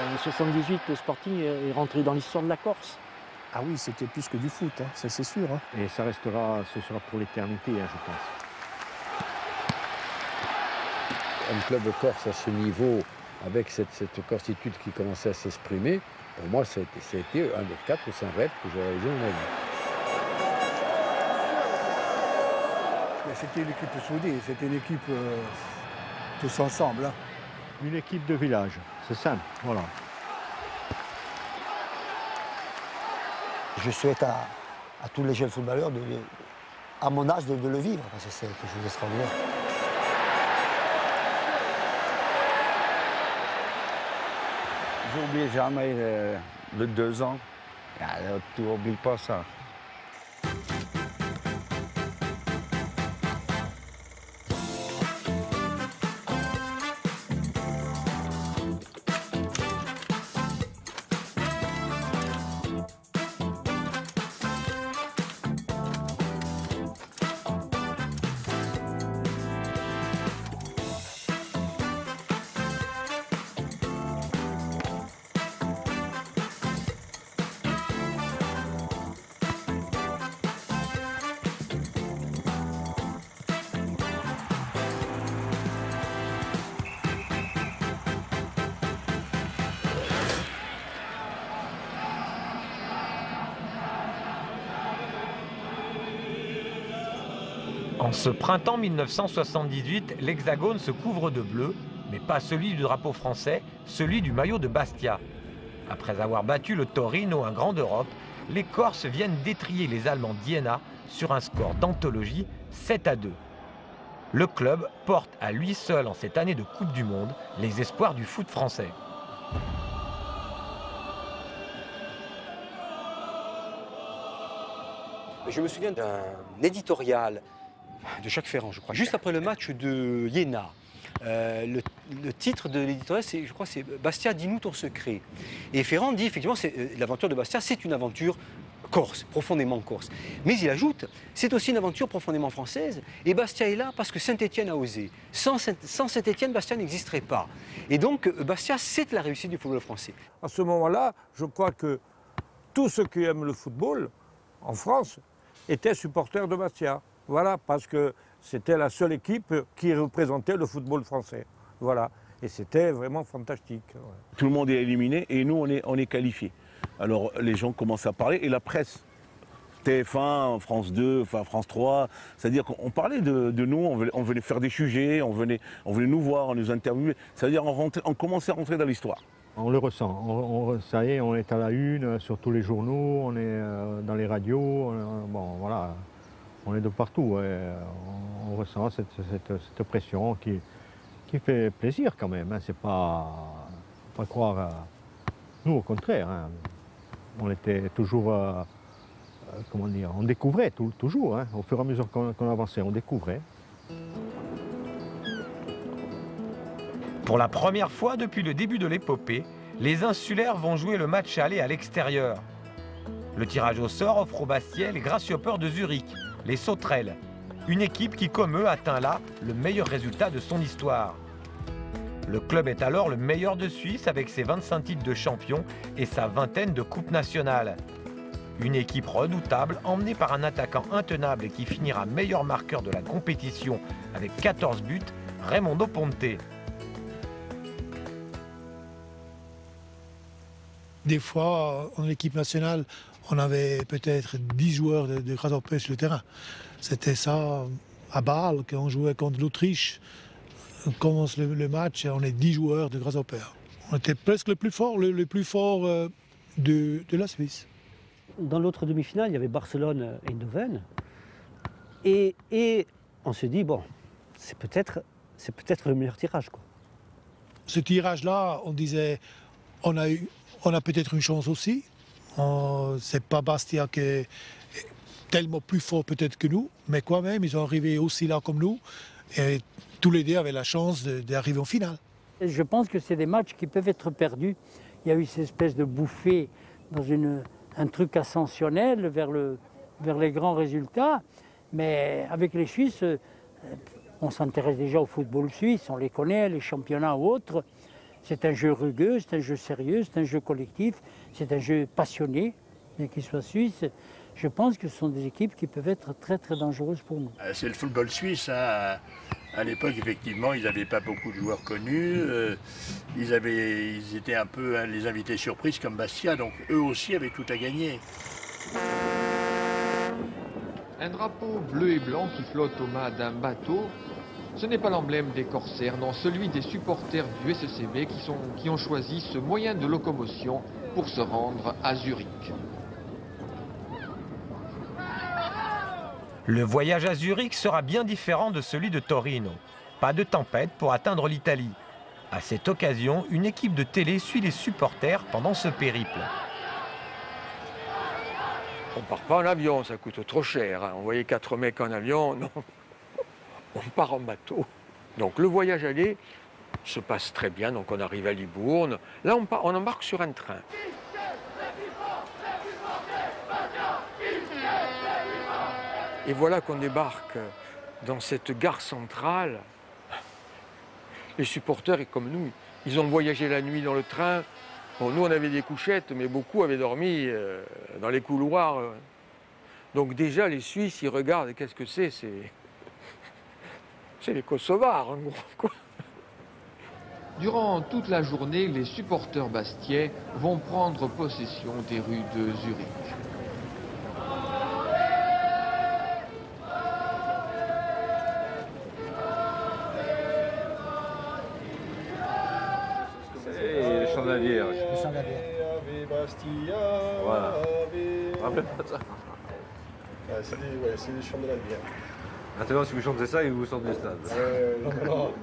En 78, le Sporting est rentré dans l'histoire de la Corse. Ah oui, c'était plus que du foot, hein, ça c'est sûr. Hein. Et ça restera, ce sera pour l'éternité, hein, je pense. Un club corse à ce niveau, avec cette cortitude qui commençait à s'exprimer, pour moi, ça a été un des 4 ou 5 rêves que j'ai réalisé dans ma vie. C'était une équipe soudée, c'était une équipe tous ensemble. Hein. Une équipe de village, c'est simple, voilà. Je souhaite à tous les jeunes footballeurs, à mon âge, de le vivre, parce que c'est quelque chose d'extraordinaire. J'oublie jamais le 2 ans. Tu n'oublies pas ça. En ce printemps 1978, l'Hexagone se couvre de bleu, mais pas celui du drapeau français, celui du maillot de Bastia. Après avoir battu le Torino, un grand d'Europe, les Corses viennent d'étriller les Allemands d'Iéna sur un score d'anthologie 7-2. Le club porte à lui seul en cette année de Coupe du Monde les espoirs du foot français. Je me souviens d'un éditorial de Jacques Ferrand, je crois, juste après le match de Iéna. Le titre de l'éditorial, je crois, c'est « Bastia, dis-nous ton secret ». Et Ferrand dit, effectivement, l'aventure de Bastia, c'est une aventure corse, profondément corse. Mais il ajoute, c'est aussi une aventure profondément française, et Bastia est là parce que Saint-Étienne a osé. Sans Saint-Étienne, Bastia n'existerait pas. Et donc, Bastia, c'est la réussite du football français. À ce moment-là, je crois que tous ceux qui aiment le football, en France, étaient supporters de Bastia. Voilà, parce que c'était la seule équipe qui représentait le football français. Voilà, et c'était vraiment fantastique. Ouais. Tout le monde est éliminé et nous, on est qualifiés. Alors les gens commencent à parler et la presse, TF1, France 2, enfin France 3, c'est-à-dire qu'on parlait de nous, on venait faire des sujets, on venait nous voir, on nous interviewait. C'est-à-dire on commençait à rentrer dans l'histoire. On le ressent, ça y est, on est à la une sur tous les journaux, on est dans les radios, bon voilà. On est de partout, ouais. On ressent cette pression qui fait plaisir quand même. Hein. C'est pas, faut pas croire. Nous, au contraire, hein. On était toujours, comment dire, on découvrait toujours. Hein. Au fur et à mesure qu'on avançait, on découvrait. Pour la première fois depuis le début de l'épopée, les insulaires vont jouer le match aller à l'extérieur. Le tirage au sort offre aux Bastiais les Grasshoppers de Zurich, les Sauterelles, une équipe qui, comme eux, atteint là le meilleur résultat de son histoire. Le club est alors le meilleur de Suisse avec ses 25 titres de champion et sa vingtaine de coupes nationales. Une équipe redoutable emmenée par un attaquant intenable et qui finira meilleur marqueur de la compétition avec 14 buts, Raimondo Ponte. Des fois, en équipe nationale, on avait peut-être 10 joueurs de Grasshoppers sur le terrain. C'était ça à Bâle, quand on jouait contre l'Autriche. On commence le match et on est 10 joueurs de Grasshoppers. On était presque le plus fort de la Suisse. Dans l'autre demi-finale, il y avait Barcelone-Eindhoven. Et on se dit, bon, c'est peut-être le meilleur tirage, quoi. Ce tirage-là, on disait, on a peut-être une chance aussi. C'est pas Bastia qui est tellement plus fort peut-être que nous, mais quand même, ils sont arrivés aussi là comme nous. Et tous les deux avaient la chance d'arriver en finale. Je pense que c'est des matchs qui peuvent être perdus. Il y a eu cette espèce de bouffée dans un truc ascensionnel vers les grands résultats. Mais avec les Suisses, on s'intéresse déjà au football suisse, on les connaît, les championnats ou autres. C'est un jeu rugueux, c'est un jeu sérieux, c'est un jeu collectif, c'est un jeu passionné, bien qu'il soit suisse. Je pense que ce sont des équipes qui peuvent être très très dangereuses pour nous. C'est le football suisse. Hein. À l'époque, effectivement, ils n'avaient pas beaucoup de joueurs connus. Ils étaient un peu les invités surprises comme Bastia, donc eux aussi avaient tout à gagner. Un drapeau bleu et blanc qui flotte au mât d'un bateau, ce n'est pas l'emblème des corsaires, non, celui des supporters du SCB qui ont choisi ce moyen de locomotion pour se rendre à Zurich. Le voyage à Zurich sera bien différent de celui de Torino. Pas de tempête pour atteindre l'Italie. À cette occasion, une équipe de télé suit les supporters pendant ce périple. On ne part pas en avion, ça coûte trop cher. Hein. On voyait 4 mecs en avion, non. On part en bateau. Donc le voyage aller se passe très bien, donc on arrive à Libourne. Là, on embarque sur un train. Et voilà qu'on débarque dans cette gare centrale. Les supporters, et comme nous, ils ont voyagé la nuit dans le train. Bon, nous, on avait des couchettes, mais beaucoup avaient dormi dans les couloirs. Donc déjà, les Suisses, ils regardent, qu'est-ce que c'est? C'est les Kosovars, en gros, quoi. Durant toute la journée, les supporters bastiais vont prendre possession des rues de Zurich. Et les chants de la Vierge. Les chants de la Vierge. Voilà. Rappelez pas ça. C'est les chants de la Vierge. Maintenant, si vous chantez ça, ils vous sortent du stade. Non.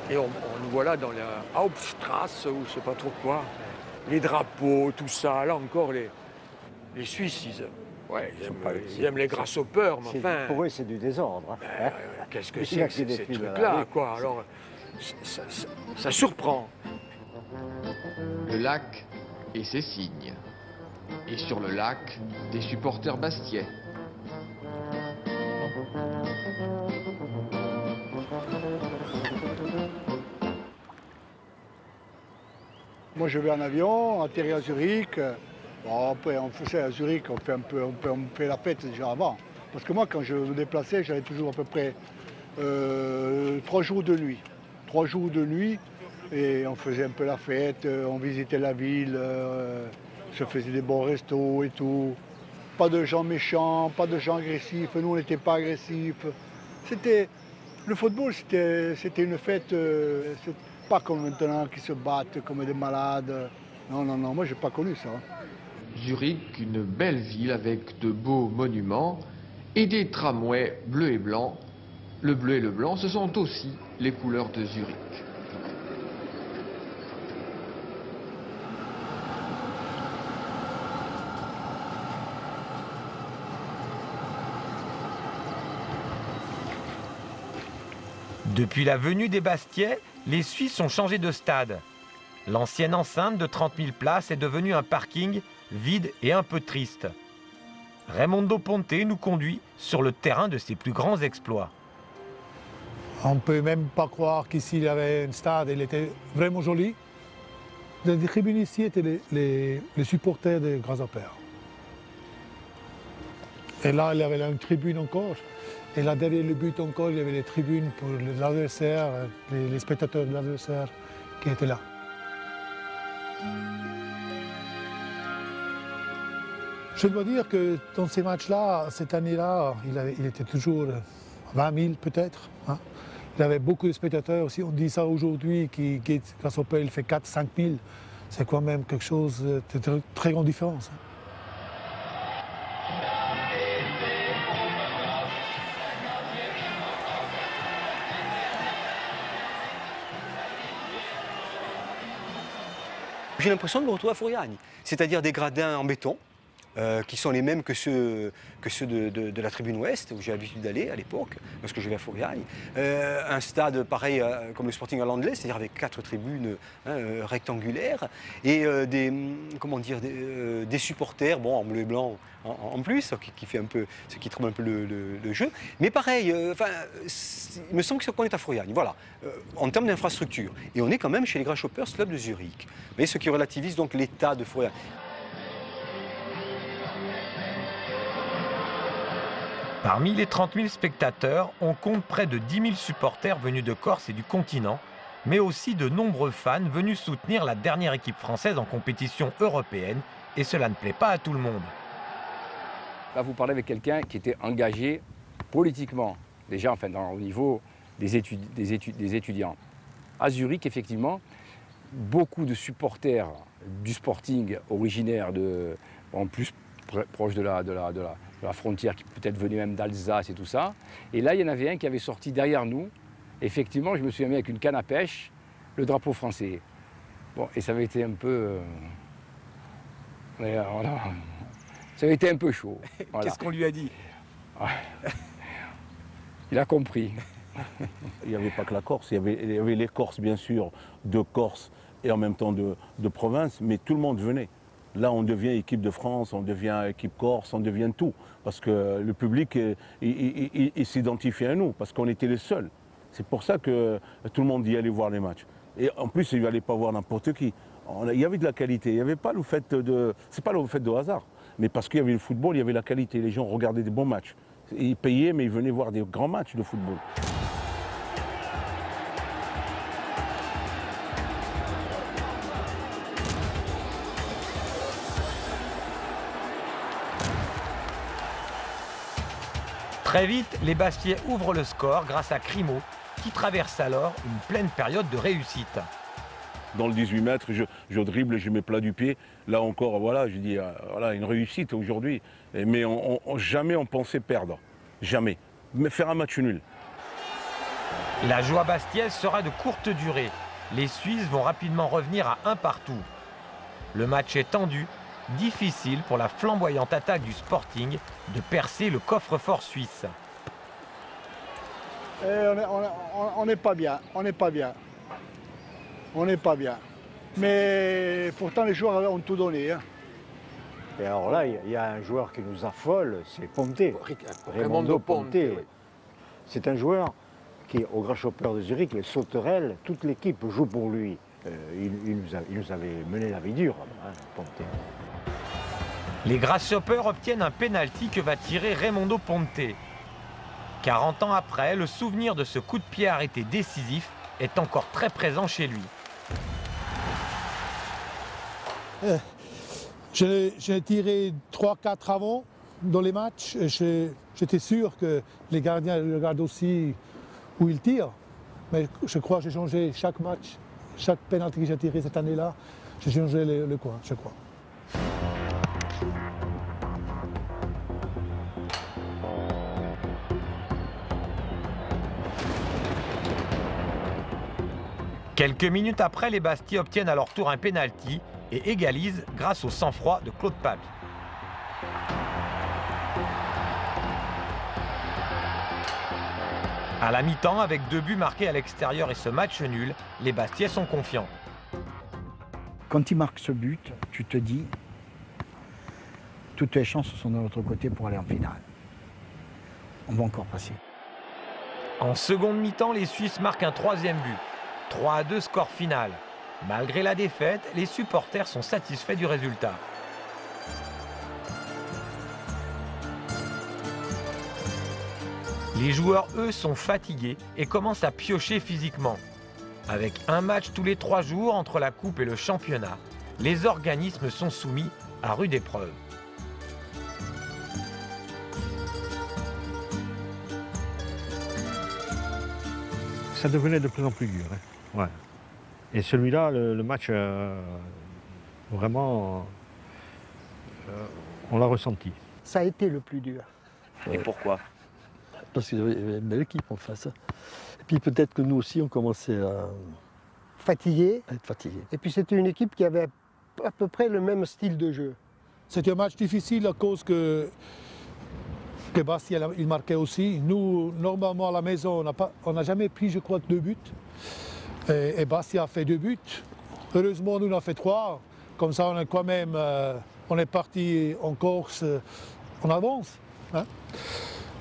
Et on nous voit là dans la Hauptstrasse, ou je ne sais pas trop quoi. Les drapeaux, tout ça. Là encore, les Suisses, ils aiment les grasshoppers, mais enfin... Pour eux, c'est du désordre. Hein. Qu'est-ce que c'est que ces trucs-là, quoi? Alors, ça surprend. Le lac et ses signes. Et sur le lac, des supporters bastiais. Moi, je vais en avion, atterri à Zurich. Bon, après, on faisait à Zurich, on fait la fête déjà avant. Parce que moi, quand je me déplaçais, j'avais toujours à peu près 3 jours de nuit. 3 jours de nuit, et on faisait un peu la fête, on visitait la ville, se faisait des bons restos et tout. Pas de gens méchants, pas de gens agressifs, nous on n'était pas agressifs. Le football, c'était une fête, c'est pas comme maintenant qui se battent comme des malades. Non, moi j'ai pas connu ça. Zurich, une belle ville avec de beaux monuments et des tramways bleus et blancs. Le bleu et le blanc, ce sont aussi les couleurs de Zurich. Depuis la venue des Bastiais, les Suisses ont changé de stade. L'ancienne enceinte de 30 000 places est devenue un parking vide et un peu triste. Raimondo Ponte nous conduit sur le terrain de ses plus grands exploits. On ne peut même pas croire qu'ici il y avait un stade, il était vraiment joli. Les tribunes ici étaient les supporters des Grasshoppers. Et là, il y avait une tribune encore. Et là, derrière le but encore, il y avait les tribunes pour l'adversaire, les spectateurs de l'adversaire qui étaient là. Je dois dire que dans ces matchs-là, cette année-là, il était toujours 20 000 peut-être. Hein. Il y avait beaucoup de spectateurs aussi. On dit ça aujourd'hui, que Grasshopper il fait 4-5 000. C'est quand même quelque chose de très grande différence. Hein. J'ai l'impression de me retrouver à Furiani, c'est-à-dire des gradins en béton, qui sont les mêmes que ceux de la tribune ouest, où j'ai l'habitude d'aller à l'époque, lorsque je vais à Fouriagne. Un stade pareil comme le Sporting à Landley, c'est-à-dire avec 4 tribunes rectangulaires, et des supporters, bon, en bleu et blanc en plus, qui fait un peu, ce qui trouve un peu le jeu. Mais pareil, il me semble qu'on est à Fouriagne, voilà, en termes d'infrastructure. Et on est quand même chez les Grasshoppers Club de Zurich. Vous voyez, ce qui relativise donc l'état de Fouriagne. Parmi les 30 000 spectateurs, on compte près de 10 000 supporters venus de Corse et du continent, mais aussi de nombreux fans venus soutenir la dernière équipe française en compétition européenne, et cela ne plaît pas à tout le monde. Là, vous parlez avec quelqu'un qui était engagé politiquement, déjà enfin, au niveau des étudiants. À Zurich, effectivement, beaucoup de supporters du Sporting originaires en plus proche de la frontière, qui peut-être venait même d'Alsace et tout ça. Et là, il y en avait un qui avait sorti derrière nous. Effectivement, je me suis mis avec une canne à pêche, le drapeau français. Bon, et ça avait été un peu... voilà, ça avait été un peu chaud. Voilà. Qu'est-ce qu'on lui a dit? Il a compris. Il n'y avait pas que la Corse, il y avait les Corses, bien sûr, de Corse et en même temps de province, mais tout le monde venait. Là, on devient équipe de France, on devient équipe Corse, on devient tout. Parce que le public, il s'identifie à nous, parce qu'on était les seuls. C'est pour ça que tout le monde y allait voir les matchs. Et en plus, il n'allait pas voir n'importe qui. Il y avait de la qualité, il n'y avait pas le fait de... C'est pas le fait de hasard, mais parce qu'il y avait le football, il y avait la qualité. Les gens regardaient des bons matchs. Ils payaient, mais ils venaient voir des grands matchs de football. Très vite, les Bastiais ouvrent le score grâce à Crimo, qui traverse alors une pleine période de réussite. Dans le 18 mètres, je dribble, je mets plat du pied. Là encore, voilà, je dis, voilà, une réussite aujourd'hui. Mais jamais on pensait perdre. Jamais. Mais faire un match nul. La joie bastiaise sera de courte durée. Les Suisses vont rapidement revenir à 1 partout. Le match est tendu. Difficile pour la flamboyante attaque du Sporting de percer le coffre-fort suisse. On n'est pas bien, on n'est pas bien. On n'est pas bien. Mais pourtant les joueurs ont tout donné. Hein. Et alors là, il y a un joueur qui nous affole, c'est Ponte. Raimondo Ponte. Oui. C'est un joueur qui, au Grasshopper de Zurich, les sauterelles, toute l'équipe joue pour lui. Il nous avait mené la vie dure, hein, Ponte. Les Grasshoppers obtiennent un pénalty que va tirer Raimondo Ponte. 40 ans après, le souvenir de ce coup de pied arrêté décisif est encore très présent chez lui. J'ai tiré 3-4 avant dans les matchs. J'étais sûr que les gardiens regardent aussi où ils tirent. Mais je crois que j'ai changé chaque match, chaque pénalty que j'ai tiré cette année-là, j'ai changé le coin, je crois. Quelques minutes après, les Bastiais obtiennent à leur tour un pénalty et égalisent grâce au sang-froid de Claude Pape. À la mi-temps, avec 2 buts marqués à l'extérieur et ce match nul, les Bastiais sont confiants. Quand il marque ce but, tu te dis toutes les chances sont de notre côté pour aller en finale. On va encore passer. En seconde mi-temps, les Suisses marquent un 3e but. 3-2 score final. Malgré la défaite, les supporters sont satisfaits du résultat. Les joueurs, eux, sont fatigués et commencent à piocher physiquement. Avec un match tous les 3 jours entre la Coupe et le championnat, les organismes sont soumis à rude épreuve. Ça devenait de plus en plus dur. Hein. Ouais. Et celui-là, le match, vraiment, on l'a ressenti. Ça a été le plus dur. Et pourquoi? Parce qu'il y avait une belle équipe en face. Et puis peut-être que nous aussi, on commençait à Fatigué. être fatigués. Et puis c'était une équipe qui avait à peu près le même style de jeu. C'était un match difficile à cause que Bastia il marquait aussi. Nous, normalement à la maison, on n'a jamais pris, je crois, 2 buts. Et Bastia a fait 2 buts. Heureusement, nous on a fait 3. Comme ça, on est quand même, on est parti en Corse, on avance. Hein.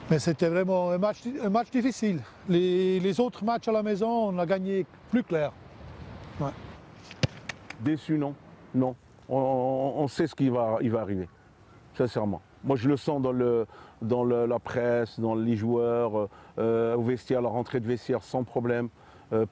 Mais c'était vraiment un match difficile. Les autres matchs à la maison, on a gagné plus clair. Ouais. Déçu, non. Non. On sait ce qui va arriver, sincèrement. Moi, je le sens dans la presse, dans les joueurs, au vestiaire, la rentrée de vestiaire sans problème.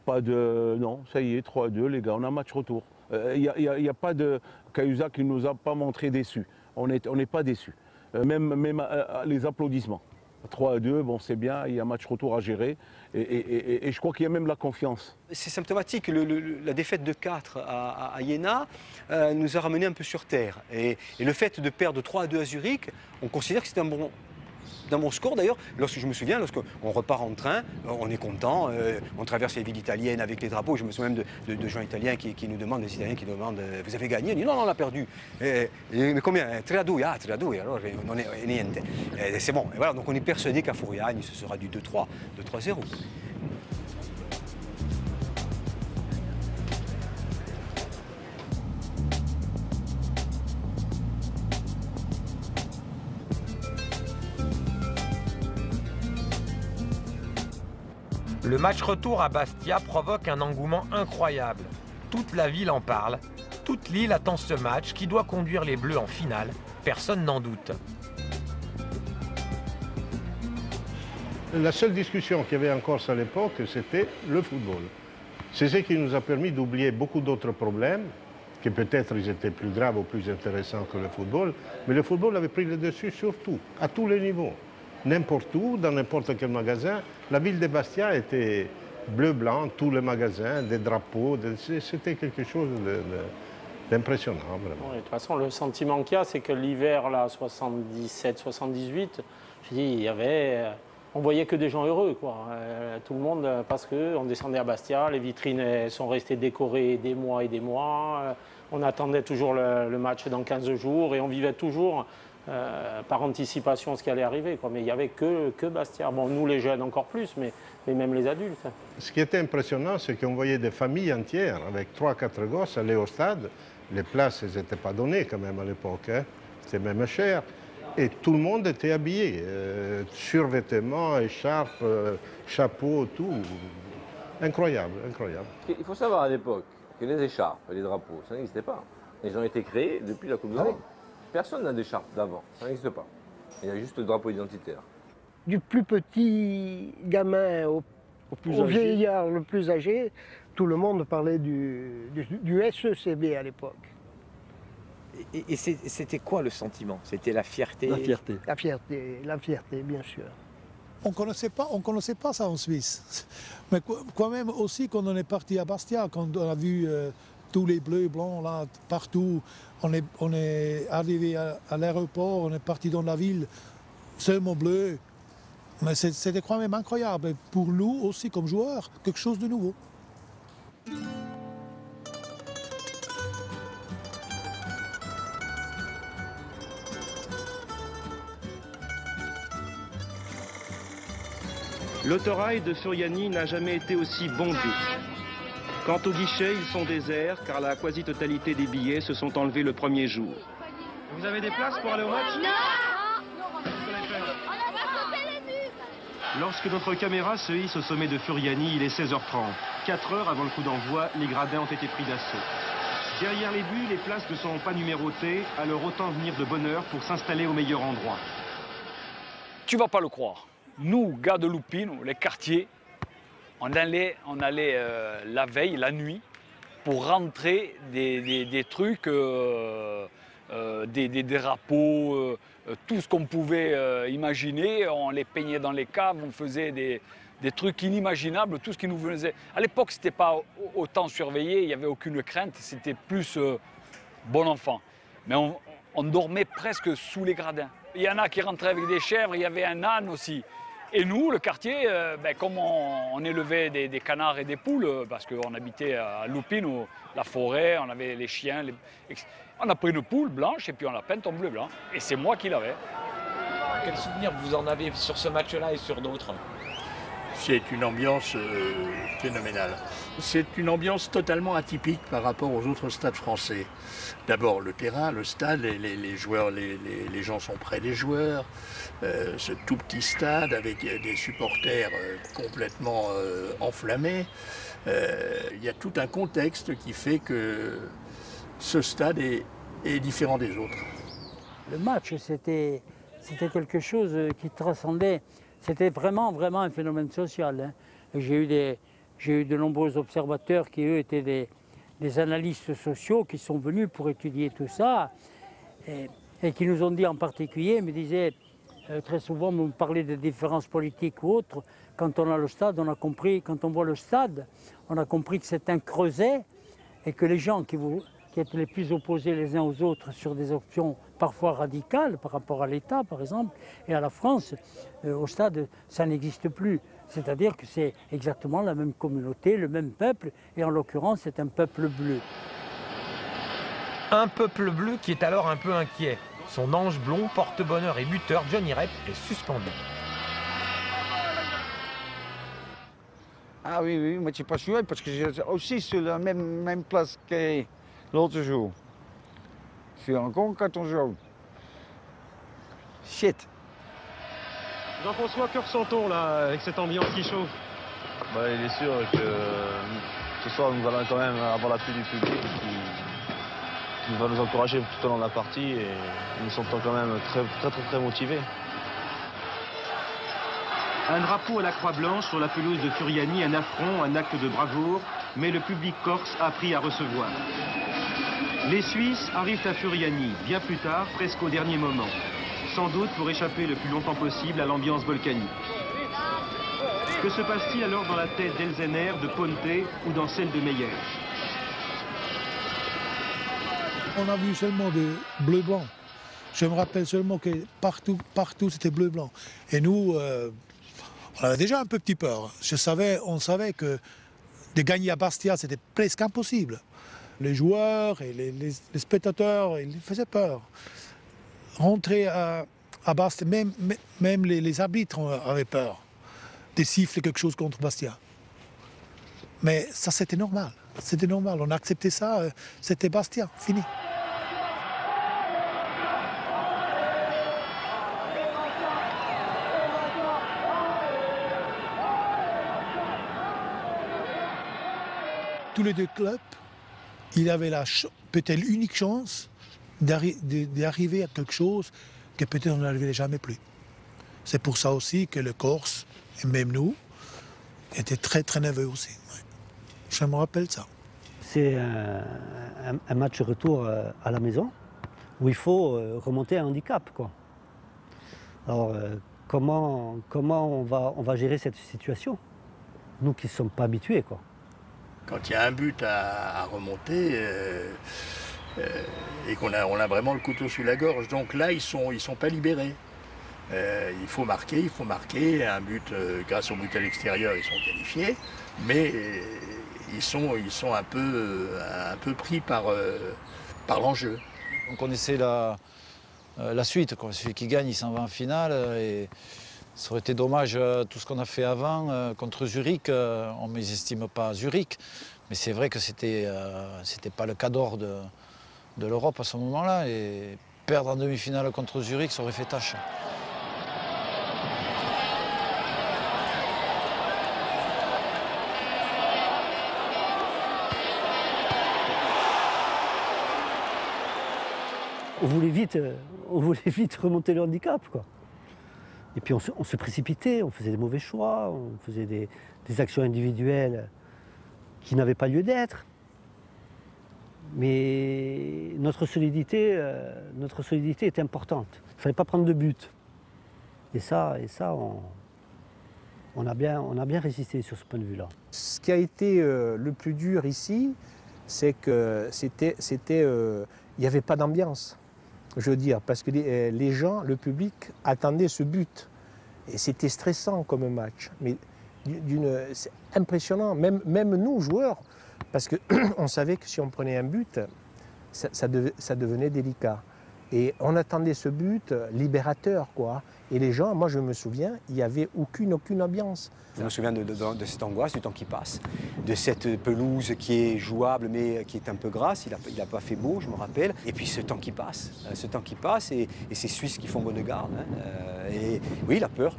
Pas de... Non, ça y est, 3-2, les gars, on a un match retour. Il n'y a pas de... Cahuzac qui ne nous a pas montré déçus. On n'est pas déçus. Même les applaudissements. 3-2, bon c'est bien, il y a un match retour à gérer et je crois qu'il y a même la confiance. C'est symptomatique, la défaite de 4 à Iéna nous a ramené un peu sur terre. Et le fait de perdre 3-2 à Zurich, on considère que c'était un bon score d'ailleurs. Lorsque je me souviens, lorsqu'on repart en train, on est content, on traverse les villes italiennes avec les drapeaux. Je me souviens même de gens italiens qui nous demandent, des Italiens qui nous demandent « Vous avez gagné ?» On dit « Non, on a perdu. » Mais combien 3-2, ah 3-2, alors on est niente. C'est bon. Et voilà, donc on est persuadé qu'à Furiani, ce sera du 2-3, 2-3-0. Le match retour à Bastia provoque un engouement incroyable. Toute la ville en parle, toute l'île attend ce match qui doit conduire les Bleus en finale, personne n'en doute. La seule discussion qu'il y avait en Corse à l'époque, c'était le football. C'est ce qui nous a permis d'oublier beaucoup d'autres problèmes, qui peut-être ils étaient plus graves ou plus intéressants que le football, mais le football avait pris le dessus sur tout, à tous les niveaux. N'importe où, dans n'importe quel magasin. La ville de Bastia était bleu-blanc, tous les magasins, des drapeaux, c'était quelque chose d'impressionnant. Oui, de toute façon, le sentiment qu'il y a, c'est que l'hiver, là, 77-78, je dis, on voyait que des gens heureux, quoi. Tout le monde, parce qu'on descendait à Bastia, les vitrines sont restées décorées des mois et des mois. On attendait toujours le match dans 15 jours et on vivait toujours... par anticipation ce qui allait arriver, quoi. Mais il n'y avait que Bastia. Bon, nous les jeunes encore plus, mais même les adultes. Ce qui était impressionnant, c'est qu'on voyait des familles entières avec 3-4 gosses aller au stade. Les places n'étaient pas données quand même à l'époque, hein. C'était même cher. Et tout le monde était habillé, survêtements, écharpes, chapeaux, tout. Incroyable, incroyable. Il faut savoir à l'époque que les écharpes et les drapeaux, ça n'existait pas. Ils ont été créés depuis la Coupe du Monde. Personne n'a d'écharpe d'avant, ça n'existe pas. Il y a juste le drapeau identitaire. Du plus petit gamin au vieillard le plus âgé, tout le monde parlait du SECB à l'époque. Et c'était quoi le sentiment? C'était la fierté? La fierté. La fierté, bien sûr. On ne connaissait pas ça en Suisse. Mais quand même aussi, quand on est parti à Bastia, quand on a vu tous les bleus, blancs, là, partout, on est arrivé à l'aéroport, on est parti dans la ville, seulement bleu. Mais c'était quand même incroyable. Et pour nous aussi, comme joueurs, quelque chose de nouveau. L'autorail de Furiani n'a jamais été aussi bondé. Quant aux guichets, ils sont déserts car la quasi-totalité des billets se sont enlevés le premier jour. Vous avez des places pour aller au match? Non. Lorsque notre caméra se hisse au sommet de Furiani, il est 16h30. 4 heures avant le coup d'envoi, les gradins ont été pris d'assaut. Derrière les buts, les places ne sont pas numérotées, alors autant venir de bonne heure pour s'installer au meilleur endroit. Tu vas pas le croire. Nous, gars de Lupino, les quartiers, on allait la veille, la nuit, pour rentrer des trucs, des drapeaux, tout ce qu'on pouvait imaginer. On les peignait dans les caves, on faisait des trucs inimaginables, tout ce qui nous venait. À l'époque, ce n'était pas autant surveillé, il n'y avait aucune crainte, c'était plus bon enfant. Mais on dormait presque sous les gradins. Il y en a qui rentraient avec des chèvres, il y avait un âne aussi. Et nous, le quartier, comme on élevait des canards et des poules, parce qu'on habitait à Loupine, la forêt, on avait les chiens, on a pris une poule blanche et puis on l'a peinte en bleu blanc. Et c'est moi qui l'avais. Quel souvenir vous en avez sur ce match-là et sur d'autres? C'est une ambiance phénoménale. C'est une ambiance totalement atypique par rapport aux autres stades français. D'abord le terrain, le stade, les joueurs, les gens sont près des joueurs. Ce tout petit stade avec des supporters complètement enflammés. Il y a tout un contexte qui fait que ce stade est différent des autres. Le match, c'était quelque chose qui transcendait. C'était vraiment un phénomène social. Hein. J'ai eu de nombreux observateurs qui, eux, étaient des analystes sociaux qui sont venus pour étudier tout ça et qui nous ont dit en particulier, me disaient très souvent, vous me parlez de différences politiques ou autres, quand on a le stade, on a compris, quand on voit le stade, on a compris que c'est un creuset et que les gens qui étaient les plus opposés les uns aux autres sur des options parfois radicales par rapport à l'État, par exemple, et à la France, au stade, ça n'existe plus. C'est-à-dire que c'est exactement la même communauté, le même peuple, et en l'occurrence, c'est un peuple bleu. Un peuple bleu qui est alors un peu inquiet. Son ange blond, porte-bonheur et buteur, Johnny Rep, est suspendu. Ah oui, moi je n'ai pas joué parce que j'ai aussi sur la même place que l'autre jour. Je suis encore carton jaune. Shit. Jean-François, que ressent-on là avec cette ambiance qui chauffe? Il est sûr que ce soir nous allons quand même avoir l'appui du public qui va nous encourager tout au long de la partie et nous sommes quand même très motivés. Un drapeau à la croix blanche sur la pelouse de Furiani, un affront, un acte de bravoure, mais le public corse a appris à recevoir. Les Suisses arrivent à Furiani, bien plus tard, presque au dernier moment. Sans doute pour échapper le plus longtemps possible à l'ambiance volcanique. Que se passe-t-il alors dans la tête d'Elzener, de Ponte ou dans celle de Meyer? On a vu seulement de bleu-blanc. Je me rappelle seulement que partout c'était bleu-blanc. Et nous, on avait déjà un petit peur. On savait que de gagner à Bastia, c'était presque impossible. Les joueurs et les spectateurs, ils faisaient peur. Rentrer à Bastia, même les arbitres avaient peur de siffler quelque chose contre Bastia. Mais ça, c'était normal. C'était normal. On a accepté ça. C'était Bastia. Fini. Tous les deux clubs, il avait peut-être l'unique chance d'arriver à quelque chose que peut-être on n'arriverait jamais plus. C'est pour ça aussi que le Corse, et même nous, étaient très nerveux aussi. Ouais. Je me rappelle ça. C'est un match retour à la maison où il faut remonter un handicap, quoi. Alors comment on va gérer cette situation? Nous qui ne sommes pas habitués, quoi. Quand il y a un but à remonter et qu'on a vraiment le couteau sous la gorge, donc là ils sont pas libérés. Il faut marquer un but. Grâce au but à l'extérieur, ils sont qualifiés, mais ils sont un peu pris par l'enjeu. On connaissait la suite, quoi. Celui qui gagne, il s'en va en finale. Et ça aurait été dommage tout ce qu'on a fait avant contre Zurich. On ne mésestime pas Zurich, mais c'est vrai que c'était pas le cas d'or de l'Europe à ce moment-là. Et perdre en demi-finale contre Zurich, ça aurait fait tâche. On voulait vite remonter le handicap, quoi. Et puis on se précipitait, on faisait des mauvais choix, on faisait des actions individuelles qui n'avaient pas lieu d'être. Mais notre solidité est importante. Il ne fallait pas prendre de but. Et ça on a bien résisté sur ce point de vue-là. Ce qui a été le plus dur ici, c'est que il n'y avait pas d'ambiance, je veux dire, parce que les gens, le public, attendaient ce but. Et c'était stressant comme match. Mais c'est impressionnant, même nous, joueurs, parce qu'on savait que si on prenait un but, ça devenait délicat. Et on attendait ce but libérateur, quoi. Et les gens, moi je me souviens, il n'y avait aucune ambiance. Je me souviens de cette angoisse du temps qui passe, de cette pelouse qui est jouable mais qui est un peu grasse, il n'a pas fait beau, je me rappelle. Et puis ce temps qui passe et ces Suisses qui font bonne garde. Hein. Et oui, la peur,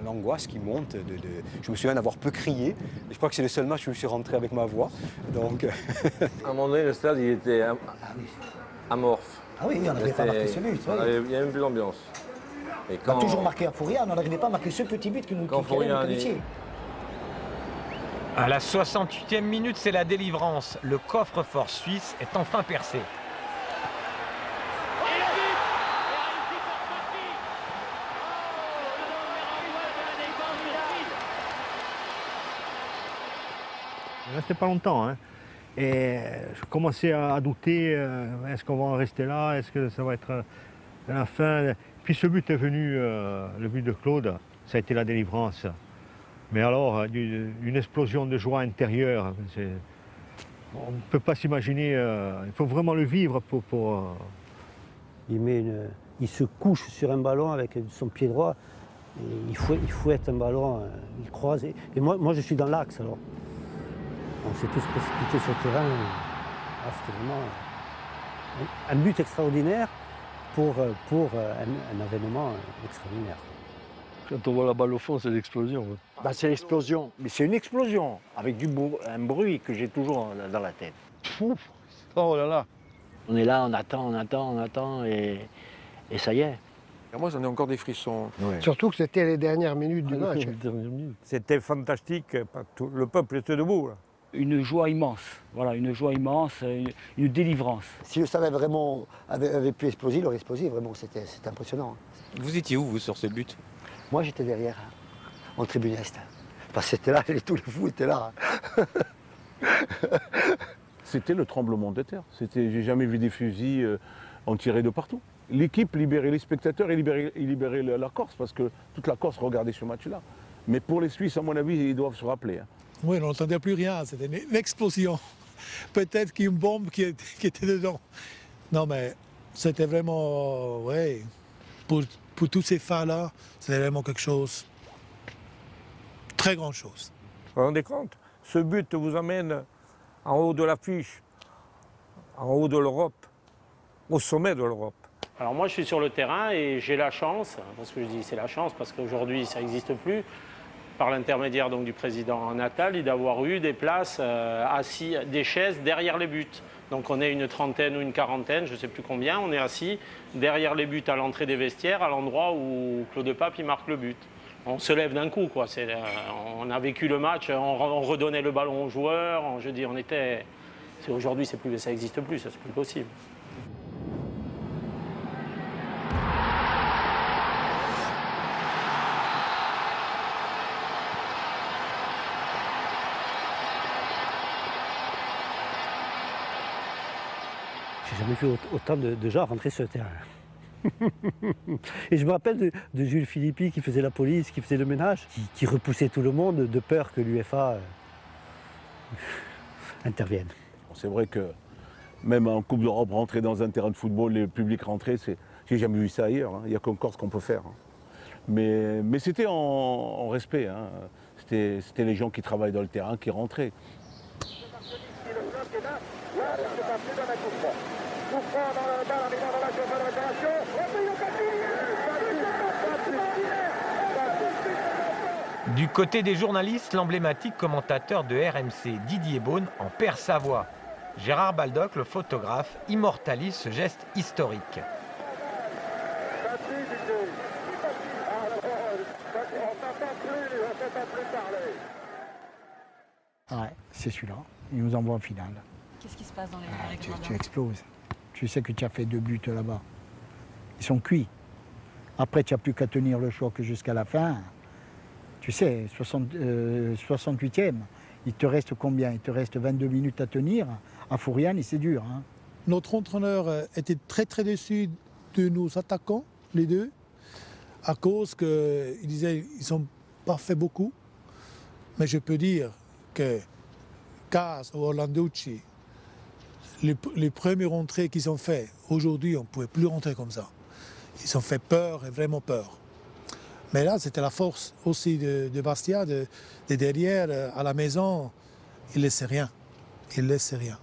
l'angoisse qui monte. Je me souviens d'avoir peu crié. Je crois que c'est le seul match où je suis rentré avec ma voix. Donc... À un moment donné, le stade il était amorphe. Ah oui, on n'avait pas marqué ce but. Oui. Il n'y a même plus d'ambiance. On a toujours marqué à Fourian, on n'arrivait pas à marquer ce petit but qui nous qualifiait. À la 68e minute, c'est la délivrance. Le coffre-fort suisse est enfin percé. Il ne restait pas longtemps. Hein. Et je commençais à douter, est-ce qu'on va en rester là, est-ce que ça va être la fin. Puis ce but est venu, le but de Claude, ça a été la délivrance. Mais alors, une explosion de joie intérieure. On ne peut pas s'imaginer, il faut vraiment le vivre pour... Il se couche sur un ballon avec son pied droit, et il fouette un ballon, il croise. Et moi je suis dans l'axe alors. On s'est tous précipités sur le terrain. C'était vraiment un but extraordinaire pour un événement extraordinaire. Quand on voit la balle au fond, c'est l'explosion. Bah, c'est l'explosion, mais c'est une explosion avec un bruit que j'ai toujours dans la tête. Oh là là. On est là, on attend et ça y est. Et moi, j'en ai encore des frissons. Ouais. Surtout que c'était les dernières minutes du match. C'était fantastique, le peuple était debout. Là. Une joie immense, voilà, une joie immense, une délivrance. Si le stade avait pu exploser, il aurait explosé, vraiment, c'était impressionnant. Vous étiez où, vous, sur ce but? Moi, j'étais derrière, en tribune Est. Parce que c'était là, tous les fous étaient là. C'était le tremblement de terre. J'ai jamais vu des fusils en tirer de partout. L'équipe libérait les spectateurs et libérait la Corse, parce que toute la Corse regardait ce match-là. Mais pour les Suisses, à mon avis, ils doivent se rappeler. Hein. Oui, on n'entendait plus rien, c'était une explosion. Peut-être qu'une bombe qui était dedans. Non, mais c'était vraiment, ouais, pour tous ces fans-là, c'était vraiment quelque chose, très grande chose. Vous vous rendez compte? Ce but vous amène en haut de l'affiche, en haut de l'Europe, au sommet de l'Europe. Alors moi je suis sur le terrain et j'ai la chance, parce que je dis c'est la chance parce qu'aujourd'hui ça n'existe plus, par l'intermédiaire donc du président Natali, d'avoir eu des places assis, des chaises derrière les buts. Donc on est une trentaine ou une quarantaine, je ne sais plus combien, on est assis derrière les buts à l'entrée des vestiaires, à l'endroit où Claude Pape il marque le but. On se lève d'un coup, quoi. On a vécu le match, on redonnait le ballon aux joueurs, je dis on était... Aujourd'hui ça n'existe plus, ça c'est plus possible. J'ai jamais vu autant de gens rentrer sur le terrain. Et je me rappelle de Jules Philippi qui faisait la police, qui faisait le ménage, qui repoussait tout le monde de peur que l'UEFA intervienne. C'est vrai que même en Coupe d'Europe, rentrer dans un terrain de football, le public rentrer, j'ai jamais vu ça ailleurs. Hein. Il n'y a qu'en Corse qu'on peut faire. Hein. Mais c'était en respect. Hein. C'était les gens qui travaillent dans le terrain qui rentraient. Du côté des journalistes, l'emblématique commentateur de RMC, Didier Beaune, en perd sa voix. Gérard Baldock, le photographe, immortalise ce geste historique. Ouais, c'est celui-là. Il nous envoie en finale. Qu'est-ce qui se passe dans les tu exploses. Tu sais que tu as fait 2 buts là-bas. Ils sont cuits. Après, tu n'as plus qu'à tenir le choc jusqu'à la fin. Tu sais, 68e, il te reste combien? Il te reste 22 minutes à tenir. À Fourian, c'est dur. Hein. Notre entraîneur était très très déçu de nos attaquants, les deux. à cause qu'ils disaient qu'ils n'ont pas fait beaucoup. Mais je peux dire que Cas ou Orlanducci, les premières entrées qu'ils ont fait, aujourd'hui, on ne pouvait plus rentrer comme ça. Ils ont fait peur, et vraiment peur. Mais là, c'était la force aussi de Bastia, de derrière, à la maison, il ne laissait rien. Il ne laissait rien.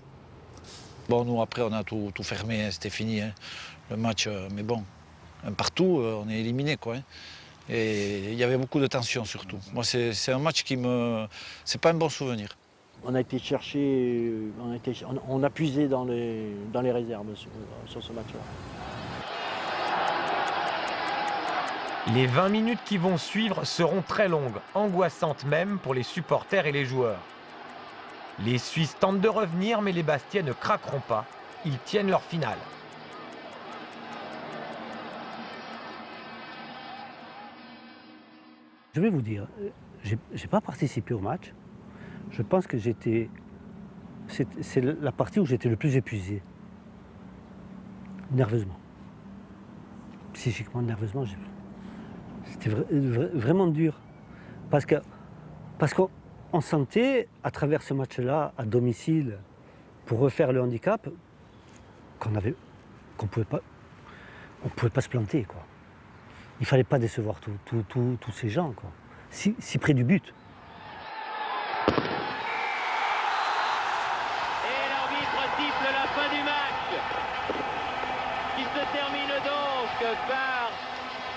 Bon, nous, après, on a tout fermé, hein, c'était fini. Hein, le match, mais bon, partout, on est éliminé, quoi. Hein. Et il y avait beaucoup de tension, surtout. Moi, c'est un match qui me... C'est pas un bon souvenir. On a été chercher, on a puisé dans les réserves sur ce match-là. Les 20 minutes qui vont suivre seront très longues, angoissantes même pour les supporters et les joueurs. Les Suisses tentent de revenir, mais les Bastiais ne craqueront pas. Ils tiennent leur finale. Je vais vous dire, j'ai pas participé au match. Je pense que c'est la partie où j'étais le plus épuisé. Nerveusement. Psychiquement, nerveusement, c'était vraiment dur. Parce qu'on sentait, à travers ce match-là, à domicile, pour refaire le handicap, qu'on pouvait pas se planter, quoi. Il fallait pas décevoir tous ces gens, quoi. Si près du but. Par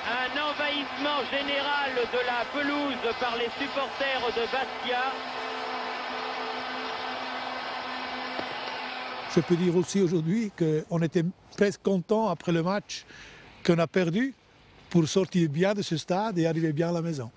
un envahissement général de la pelouse par les supporters de Bastia. Je peux dire aussi aujourd'hui qu'on était presque content après le match qu'on a perdu pour sortir bien de ce stade et arriver bien à la maison.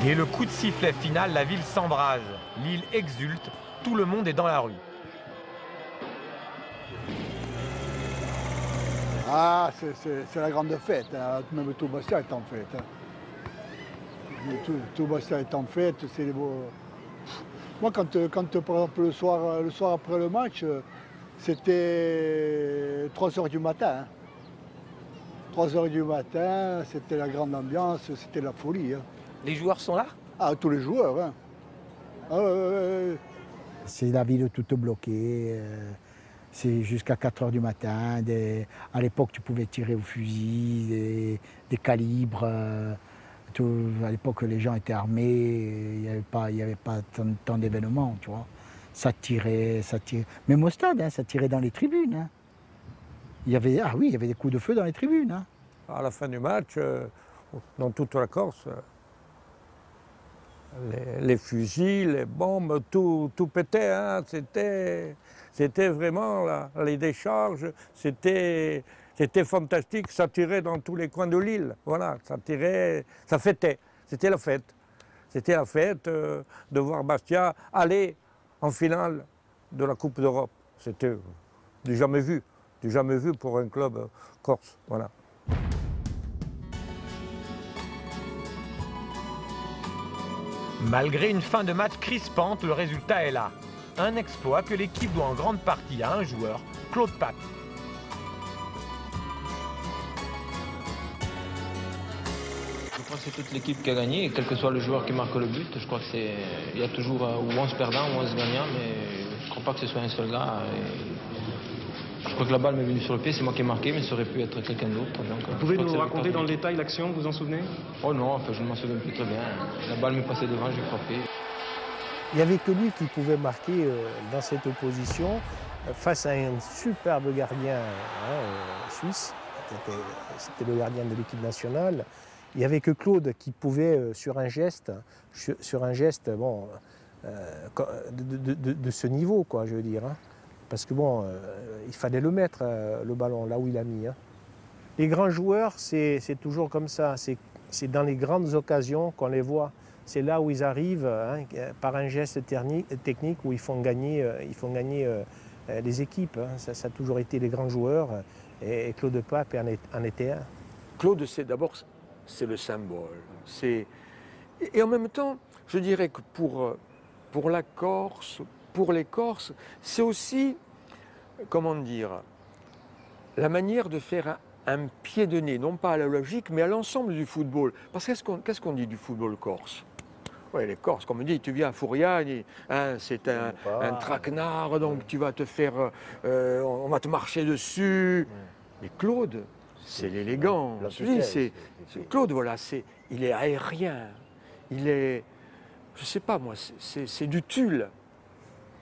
Dès le coup de sifflet final, la ville s'embrase. Lille exulte, tout le monde est dans la rue. Ah, c'est la grande fête, hein. Même tout Bastia est en fête. Hein. Tout Bastia est en fête, c'est les beaux... Moi, quand par exemple le soir après le match, c'était 3 h du matin. Hein. 3 h du matin, c'était la grande ambiance, c'était la folie. Hein. Les joueurs sont là? Ah, tous les joueurs. Hein. Ah, C'est la ville toute bloquée. C'est jusqu'à 4 h du matin. À l'époque, tu pouvais tirer au fusil, des calibres. À l'époque, les gens étaient armés. Il n'y avait pas tant d'événements, tu vois. Ça tirait. Même au stade, hein, ça tirait dans les tribunes. Hein. Il y avait des coups de feu dans les tribunes. Hein. À la fin du match, dans toute la Corse, les fusils, les bombes, tout pétait. Hein. C'était vraiment les décharges, c'était fantastique, ça tirait dans tous les coins de l'île. Voilà, ça tirait, ça fêtait. C'était la fête. C'était la fête de voir Bastia aller en finale de la Coupe d'Europe. C'était du jamais vu pour un club corse. Voilà. Malgré une fin de match crispante, le résultat est là. Un exploit que l'équipe doit en grande partie à un joueur, Claude Pape. Je crois que c'est toute l'équipe qui a gagné, et quel que soit le joueur qui marque le but. Je crois qu'il y a toujours 11 perdants, 11 gagnants, mais je ne crois pas que ce soit un seul gars. Je crois que la balle m'est venue sur le pied, c'est moi qui ai marqué, mais ça aurait pu être quelqu'un d'autre. Vous pouvez nous raconter dans le détail l'action, vous vous en souvenez? Oh non, enfin, je ne m'en souviens plus très bien. La balle m'est passée devant, j'ai frappé. Il n'y avait que lui qui pouvait marquer dans cette opposition face à un superbe gardien suisse. C'était le gardien de l'équipe nationale. Il n'y avait que Claude qui pouvait, sur un geste bon, de ce niveau, quoi, je veux dire. Hein. Parce que bon, il fallait le mettre, le ballon, là où il a mis. Hein. Les grands joueurs, c'est toujours comme ça. C'est dans les grandes occasions qu'on les voit. C'est là où ils arrivent, hein, par un geste technique, où ils font gagner les équipes. Hein. Ça a toujours été les grands joueurs, et Claude Pape en était un. Claude, c'est le symbole. Et en même temps, je dirais que pour la Corse, pour les Corses, c'est aussi, comment dire, la manière de faire un pied de nez, non pas à la logique, mais à l'ensemble du football. Parce que qu'est-ce qu'on dit du football corse? Oui, les Corses, comme on dit, tu viens à Fouriane, hein, c'est un traquenard, donc tu vas te faire, on va te marcher dessus. Mais Claude, c'est l'élégant. Claude, voilà, il est aérien, il est, je sais pas moi, c'est du tulle.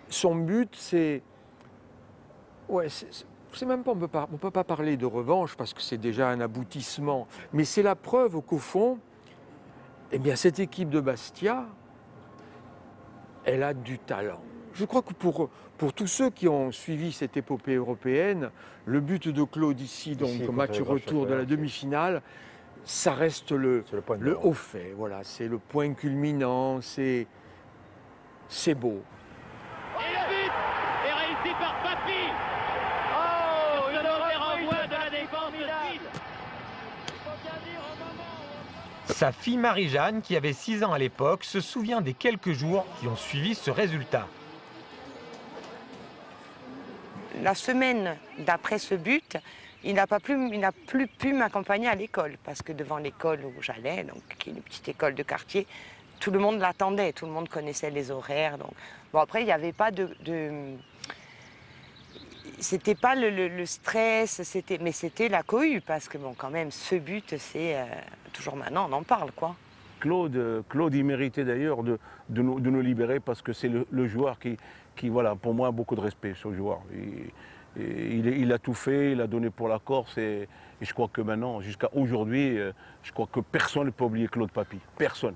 Son but, c'est, ouais, c'est même pas, on peut pas parler de revanche parce que c'est déjà un aboutissement, mais c'est la preuve qu'au fond, eh bien, cette équipe de Bastia, elle a du talent. Je crois que pour tous ceux qui ont suivi cette épopée européenne, le but de Claude ici, donc au match retour de la demi-finale, ça reste le haut fait. Voilà, c'est le point culminant, c'est beau. Et le but est réussi par Papi. Oh, le mauvais renvoi de la défense suisse. Sa fille Marie-Jeanne, qui avait 6 ans à l'époque, se souvient des quelques jours qui ont suivi ce résultat. La semaine d'après ce but, il n'a plus pu m'accompagner à l'école, parce que devant l'école où j'allais, donc qui est une petite école de quartier, tout le monde l'attendait, tout le monde connaissait les horaires. Donc. Bon, après, il n'y avait pas c'était pas le stress, mais c'était la cohue, parce que bon, quand même, ce but, c'est toujours maintenant, on en parle, quoi. Claude, il méritait d'ailleurs de nous libérer parce que c'est le joueur qui, voilà, pour moi, a beaucoup de respect, ce joueur. Il a tout fait, il a donné pour la Corse et je crois que maintenant, jusqu'à aujourd'hui, je crois que personne ne peut oublier Claude Papi. Personne.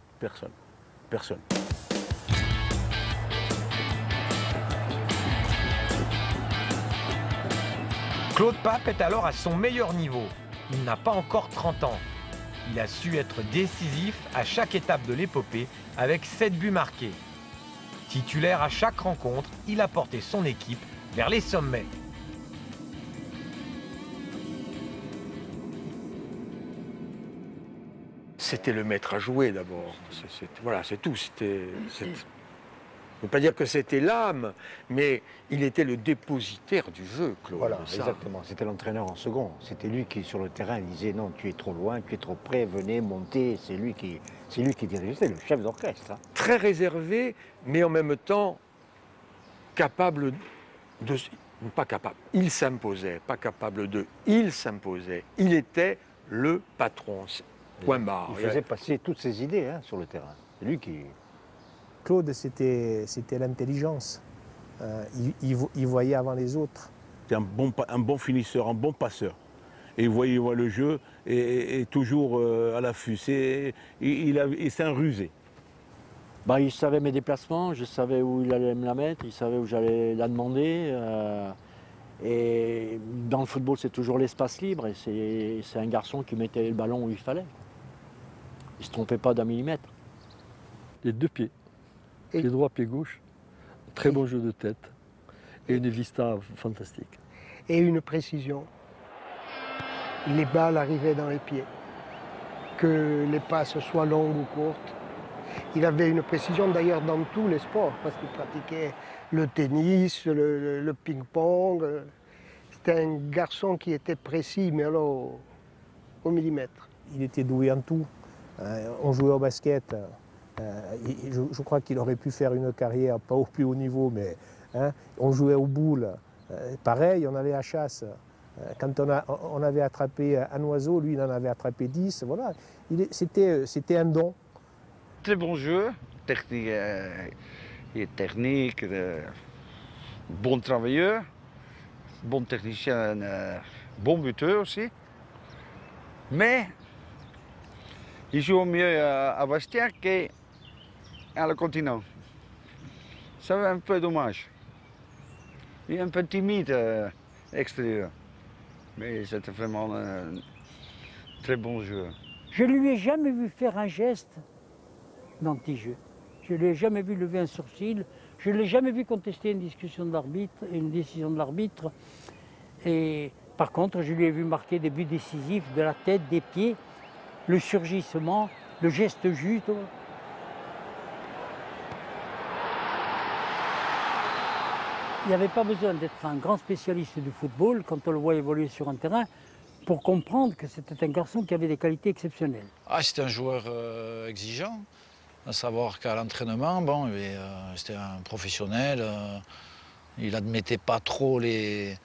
Claude Pape est alors à son meilleur niveau. Il n'a pas encore 30 ans. Il a su être décisif à chaque étape de l'épopée avec 7 buts marqués. Titulaire à chaque rencontre, il a porté son équipe vers les sommets. C'était le maître à jouer d'abord. Voilà, c'est tout. Je ne veux pas dire que c'était l'âme, mais il était le dépositaire du jeu, Claude. Voilà, exactement. C'était l'entraîneur en second. C'était lui qui, sur le terrain, disait non, tu es trop loin, tu es trop près, venez, montez. C'est lui qui dirigeait, c'était le chef d'orchestre. Hein. Très réservé, mais en même temps capable de... Pas capable, il s'imposait, pas capable de... Il s'imposait. Il était le patron. Point barre. Il faisait passer toutes ses idées hein, sur le terrain. C'est lui qui... Claude, c'était l'intelligence. Il voyait avant les autres. C'était un bon finisseur, un bon passeur. Et il voyait le jeu et toujours à l'affût. C'est un rusé. Bah, il savait mes déplacements, je savais où il allait me la mettre, il savait où j'allais la demander. Et dans le football, c'est toujours l'espace libre. Et c'est un garçon qui mettait le ballon où il fallait. Il ne se trompait pas d'un millimètre. Les deux pieds. Pied droit, pied gauche, très bon jeu de tête et une vista fantastique. Et une précision. Les balles arrivaient dans les pieds, que les passes soient longues ou courtes. Il avait une précision d'ailleurs dans tous les sports, parce qu'il pratiquait le tennis, le ping-pong. C'était un garçon qui était précis, mais alors au millimètre. Il était doué en tout. On jouait au basket. Je crois qu'il aurait pu faire une carrière, pas au plus haut niveau, mais hein, on jouait aux boules. Pareil, on allait à chasse. Quand on avait attrapé un oiseau, lui, il en avait attrapé 10. Voilà. C'était un don. Très bon jeu, technique, bon travailleur, bon technicien, bon buteur aussi. Mais il joue mieux à Bastia qu'à le continent. C'est un peu dommage. Il est un peu timide extérieur. Mais c'était vraiment un très bon joueur. Je ne lui ai jamais vu faire un geste d'anti-jeu. Je ne lui ai jamais vu lever un sourcil. Je ne l'ai jamais vu contester une discussion de l'arbitre, une décision de l'arbitre. Et par contre, je lui ai vu marquer des buts décisifs de la tête, des pieds, le surgissement, le geste juste. Il n'y avait pas besoin d'être un grand spécialiste du football quand on le voit évoluer sur un terrain pour comprendre que c'était un garçon qui avait des qualités exceptionnelles. Ah, c'était un joueur exigeant, à savoir qu'à l'entraînement, bon, c'était un professionnel. Il n'admettait pas trop le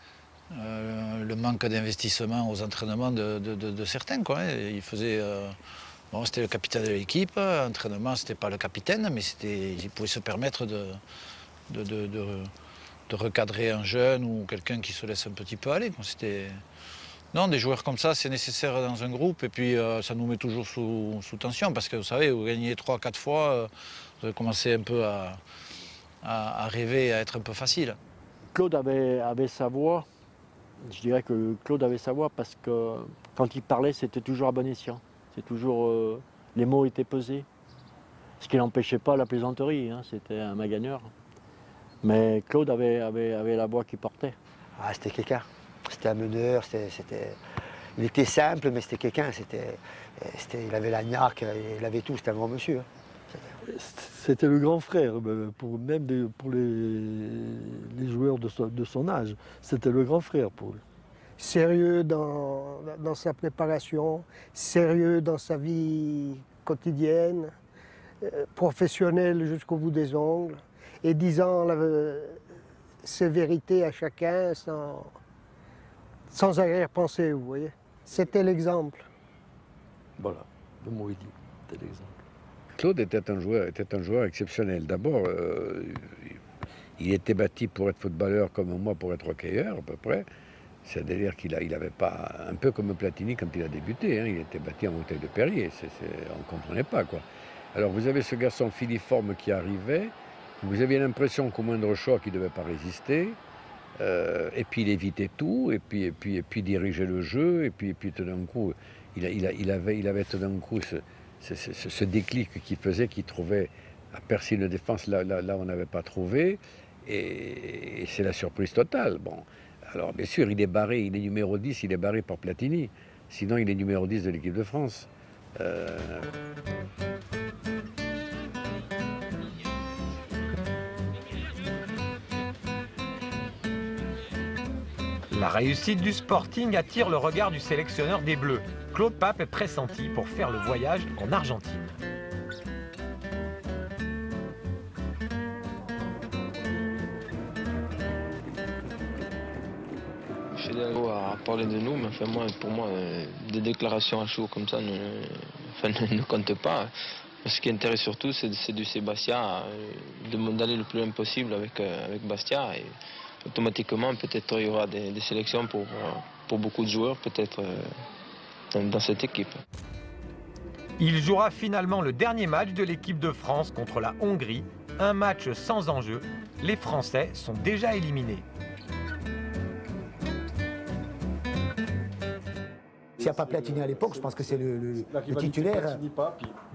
manque d'investissement aux entraînements de certains, quoi. Il faisait... bon, c'était le capitaine de l'équipe, l'entraînement, c'était pas le capitaine, mais il pouvait se permettre de recadrer un jeune ou quelqu'un qui se laisse un petit peu aller. Non, des joueurs comme ça, c'est nécessaire dans un groupe, et puis ça nous met toujours sous tension, parce que vous savez, vous gagnez 3-4 fois, vous avez commencé un peu à rêver, à être un peu facile. Claude avait sa voix. Je dirais que Claude avait sa voix parce que quand il parlait, c'était toujours à bon escient. C'est toujours, les mots étaient pesés. Ce qui n'empêchait pas la plaisanterie, hein, c'était un magagneur. Mais Claude avait la voix qui portait. Ah, c'était quelqu'un. C'était un meneur, il était simple, mais c'était quelqu'un. Il avait la niaque, il avait tout, c'était un grand monsieur. C'était le grand frère, même pour les joueurs de son âge. C'était le grand frère pour lui. Sérieux dans sa préparation, sérieux dans sa vie quotidienne, professionnel jusqu'au bout des ongles, et disant ses vérités à chacun sans arrière-pensée, vous voyez. C'était l'exemple. Voilà, le mot est dit, c'était l'exemple. Claude était un joueur exceptionnel. D'abord, il était bâti pour être footballeur comme moi pour être hockeyeur, à peu près. C'est-à-dire qu'il n'avait pas, un peu comme Platini quand il a débuté, hein, il était bâti en bouteille de Perrier, on ne comprenait pas, quoi. Alors vous avez ce garçon filiforme qui arrivait, vous aviez l'impression qu'au moindre choc, il ne devait pas résister, et puis il évitait tout, et puis dirigeait le jeu, et puis tout d'un coup, il avait tout d'un coup ce déclic qui faisait qu'il trouvait à percer une défense là où on n'avait pas trouvé, et c'est la surprise totale. Bon. Alors bien sûr, il est barré, il est numéro 10, il est barré par Platini. Sinon, il est numéro 10 de l'équipe de France. La réussite du Sporting attire le regard du sélectionneur des Bleus. Claude Pape est pressenti pour faire le voyage en Argentine. Fidalgo a parlé de nous, mais enfin, pour moi, des déclarations à chaud comme ça ne comptent pas. Ce qui intéresse surtout, c'est du Sébastien, d'aller le plus loin possible avec Bastia. Et automatiquement, peut-être il y aura des sélections pour beaucoup de joueurs, peut-être dans cette équipe. Il jouera finalement le dernier match de l'équipe de France contre la Hongrie, un match sans enjeu. Les Français sont déjà éliminés. S'il n'y a pas Platini à l'époque, je pense que c'est le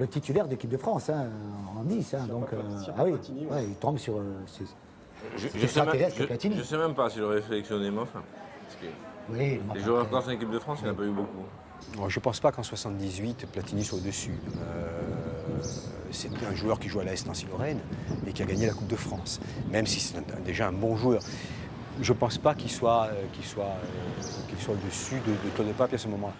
titulaire d'équipe de France, hein, en 10. Hein, donc, ah oui, ouais, il tombe sur... Je ne sais même pas s'il aurait sélectionné Moff. Oui, les joueurs en équipe de France, il n'y en a pas eu beaucoup. Je ne pense pas qu'en 78, Platini soit au-dessus. C'était un joueur qui jouait à l'AS Nancy-Lorraine et qui a gagné la Coupe de France. Même si c'est déjà un bon joueur. Je ne pense pas qu'il soit au-dessus de Claude Pape à ce moment-là.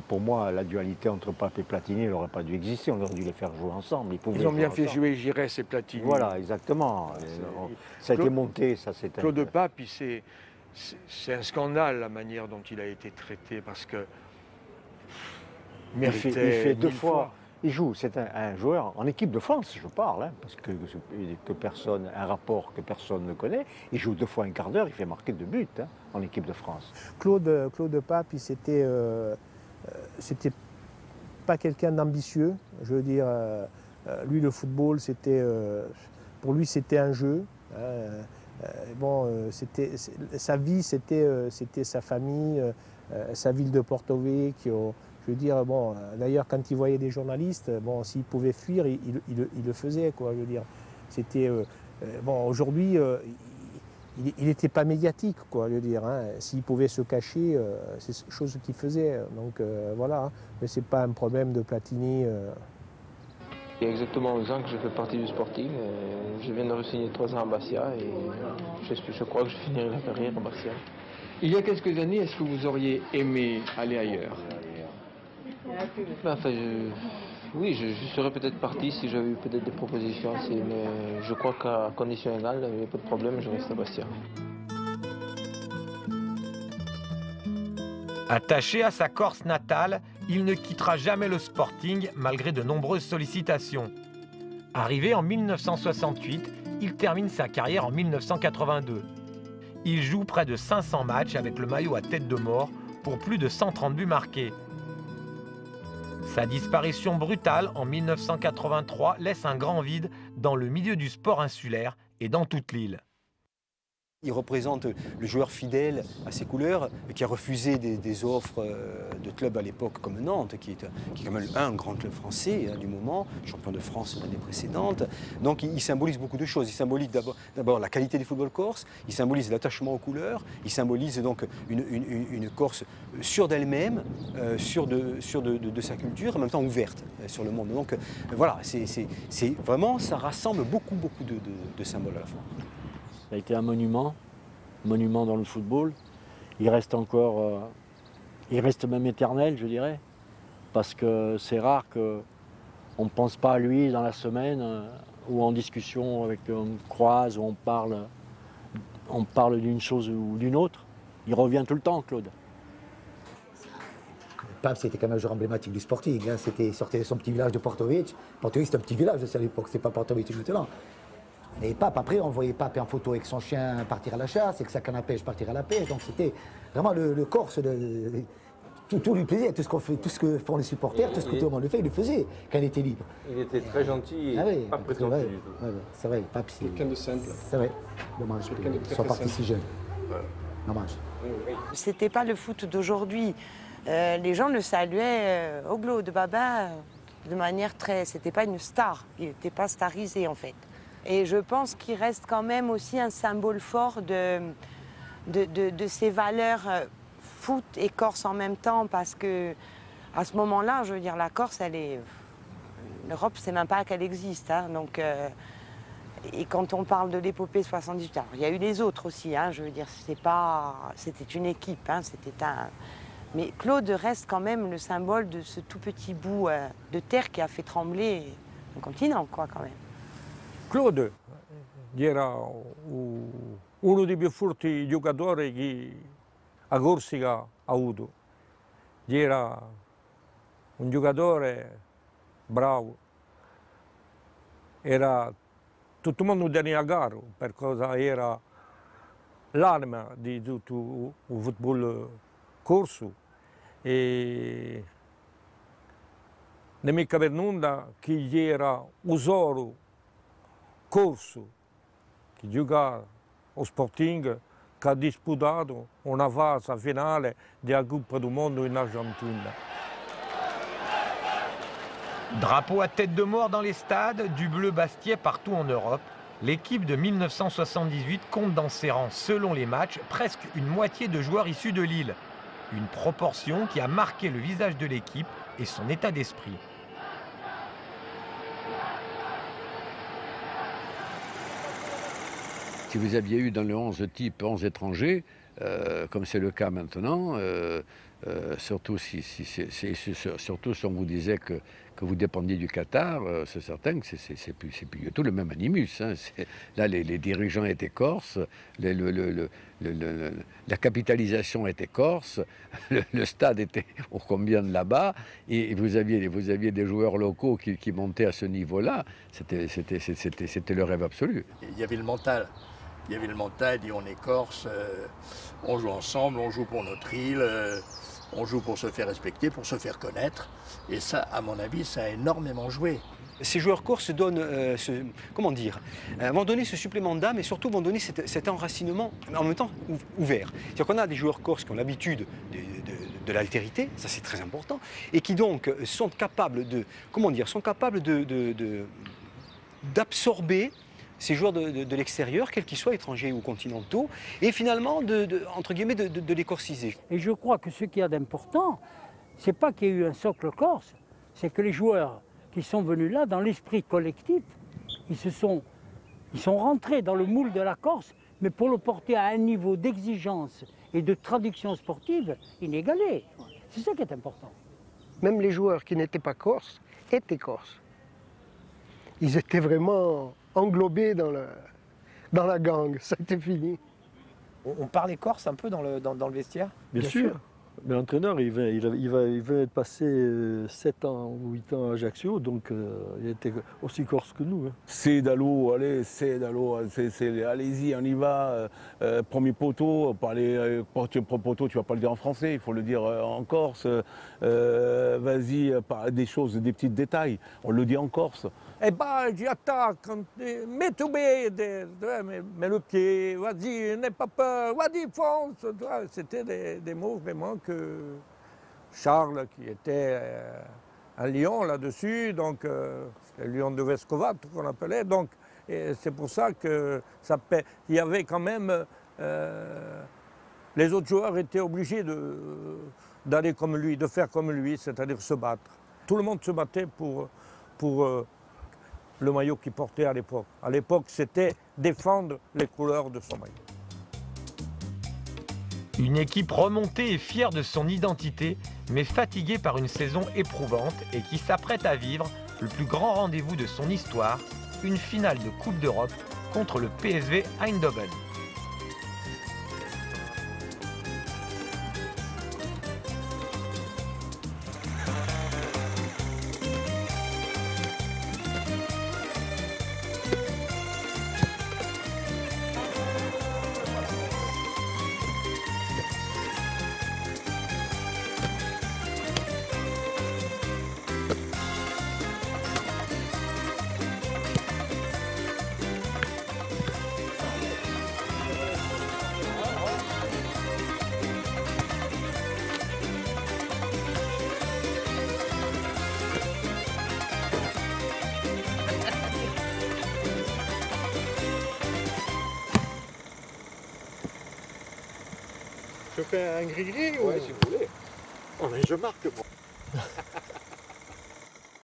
Pour moi, la dualité entre Pape et Platini, elle n'aurait pas dû exister. On aurait dû les faire jouer ensemble. Ils ont bien fait jouer Giresse et Platini. Voilà, exactement. Ça a été monté, ça c'était... Claude Pape, c'est un scandale la manière dont il a été traité parce que... Il fait 2 fois. Il joue, c'est un joueur en équipe de France, je parle, hein, parce que un rapport que personne ne connaît. Il joue 2 fois un quart d'heure, il fait marquer 2 buts hein, en équipe de France. Claude Pape, c'était pas quelqu'un d'ambitieux. Je veux dire, lui, le football, pour lui, c'était un jeu. Sa vie, c'était sa famille, sa ville de Porto Vecchio. Je veux dire, bon, d'ailleurs, quand il voyait des journalistes, bon, s'il pouvait fuir, il le faisait, quoi. Je veux dire, c'était bon. Aujourd'hui, il n'était pas médiatique, quoi. Je veux dire, hein. S'il pouvait se cacher, c'est chose qu'il faisait. Donc voilà, hein. Mais c'est pas un problème de Platini. Il y a exactement 11 ans que je fais partie du Sporting. Je viens de re-signer 3 ans à Bastia et je crois que je finirai la carrière à Bastia. Il y a quelques années, est-ce que vous auriez aimé aller ailleurs? Enfin, oui, je serais peut-être parti si j'avais eu peut-être des propositions, mais je crois qu'à condition égale, il n'y a pas de problème, je reste à Bastia. Attaché à sa Corse natale, il ne quittera jamais le Sporting malgré de nombreuses sollicitations. Arrivé en 1968, il termine sa carrière en 1982. Il joue près de 500 matchs avec le maillot à tête de mort pour plus de 130 buts marqués. Sa disparition brutale en 1983 laisse un grand vide dans le milieu du sport insulaire et dans toute l'île. Il représente le joueur fidèle à ses couleurs, qui a refusé des offres de clubs à l'époque comme Nantes, qui est quand même un grand club français du moment, champion de France l'année précédente. Donc il symbolise beaucoup de choses. Il symbolise d'abord la qualité du football corse, il symbolise l'attachement aux couleurs, il symbolise donc une Corse sûre d'elle-même, sûre de sa culture, en même temps ouverte sur le monde. Donc voilà, c'est vraiment, ça rassemble beaucoup de symboles à la fois. Ça a été un monument dans le football. Il reste encore, il reste même éternel, je dirais, parce que c'est rare qu'on ne pense pas à lui dans la semaine ou en discussion avec on croise, ou on parle d'une chose ou d'une autre. Il revient tout le temps, Claude. Pape, c'était quand même un joueur emblématique du Sporting. Hein. Il sortait de son petit village de Portovic. Portovic, c'était un petit village à l'époque, c'était pas Portovic maintenant. Et Pape, après, on voyait Pape en photo avec son chien partir à la chasse, avec sa canne à pêche partir à la pêche. Donc c'était vraiment le Corse, tout lui plaisait, tout ce que font les supporters, tout ce que tout le monde le fait, il le faisait quand il était libre. Il était très gentil et pas prétentieux du tout. C'est vrai, Pape, c'est quelqu'un de simple. C'est vrai, dommage qu'il soit parti si jeune. Dommage. C'était pas le foot d'aujourd'hui. Les gens le saluaient Oglo de Baba de manière très... C'était pas une star, il n'était pas starisé en fait. Et je pense qu'il reste quand même aussi un symbole fort de ces valeurs foot et Corse en même temps, parce que à ce moment-là, je veux dire, la Corse, elle est... L'Europe, c'est même pas qu'elle existe. Hein, donc, et quand on parle de l'épopée 78, alors, il y a eu les autres aussi, hein, je veux dire, c'était une équipe, hein, c'était un... Mais Claude reste quand même le symbole de ce tout petit bout de terre qui a fait trembler un continent, quoi, quand même. Claude era uno dei più forti giocatori che a Corsica ha avuto. Era un giocatore bravo. Tutto il mondo teneva a caro per cosa era l'anima di tutto il football corso. E non mi per nulla che era Usoro Corso, che gioca au Sporting, che ha disputato una fase finale della Coppa du Monde in Argentine. Drapeau à tête de mort dans les stades, du bleu bastiais partout en Europe, l'équipe de 1978 compte dans ses rangs, selon les matchs, presque une moitié de joueurs issus de Lille. Une proportion qui a marqué le visage de l'équipe et son état d'esprit. Si vous aviez eu dans le 11 type 11 étrangers, comme c'est le cas maintenant, surtout si on vous disait que vous dépendiez du Qatar, c'est certain que c'est plus du tout le même animus. Hein. Là, les dirigeants étaient corses, la capitalisation était corse, le stade était ô combien de là-bas, et vous aviez des joueurs locaux qui montaient à ce niveau-là. C'était le rêve absolu. Il y avait le mental. Il y avait le mental, dit on est corse, on joue ensemble, on joue pour notre île, on joue pour se faire respecter, pour se faire connaître. Et ça, à mon avis, ça a énormément joué. Ces joueurs corses donnent, vont donner ce supplément d'âme et surtout vont donner cet enracinement en même temps ouvert. C'est-à-dire qu'on a des joueurs corses qui ont l'habitude de l'altérité, ça c'est très important, et qui donc sont capables d'absorber ces joueurs de l'extérieur, quels qu'ils soient, étrangers ou continentaux, et finalement, entre guillemets, de les corsiser. Et je crois que ce qu'il y a d'important, c'est pas qu'il y ait eu un socle corse, c'est que les joueurs qui sont venus là, dans l'esprit collectif, ils sont rentrés dans le moule de la Corse, mais pour le porter à un niveau d'exigence et de traduction sportive inégalé. C'est ça qui est important. Même les joueurs qui n'étaient pas corses étaient corses. Ils étaient vraiment englobés dans la gang, ça a été fini. On parlait corse un peu dans le vestiaire? Bien sûr. Mais l'entraîneur, il venait de passer 7 ans ou 8 ans à Ajaccio, donc il était aussi corse que nous. Hein. C'est Dalo, allez, c'est Dalo, allez-y, on y va. Premier poteau, poteau, tu vas pas le dire en français, il faut le dire en corse. Vas-y, des choses, des petits détails, on le dit en corse. Eh ben, j'attaque, mets le pied, vas-y, n'aie pas peur, vas-y, fonce. C'était des mots vraiment que Charles, qui était un lion là-dessus, donc le lion de Vescova, tout qu'on appelait, donc c'est pour ça que il y avait quand même, les autres joueurs étaient obligés d'aller comme lui, de faire comme lui, c'est-à-dire se battre. Tout le monde se battait pour le maillot qu'il portait à l'époque. À l'époque, c'était défendre les couleurs de son maillot. Une équipe remontée et fière de son identité, mais fatiguée par une saison éprouvante et qui s'apprête à vivre le plus grand rendez-vous de son histoire, une finale de Coupe d'Europe contre le PSV Eindhoven. Je fais un gris-gris ou... Ouais, si vous voulez. Oh, mais je marque, moi.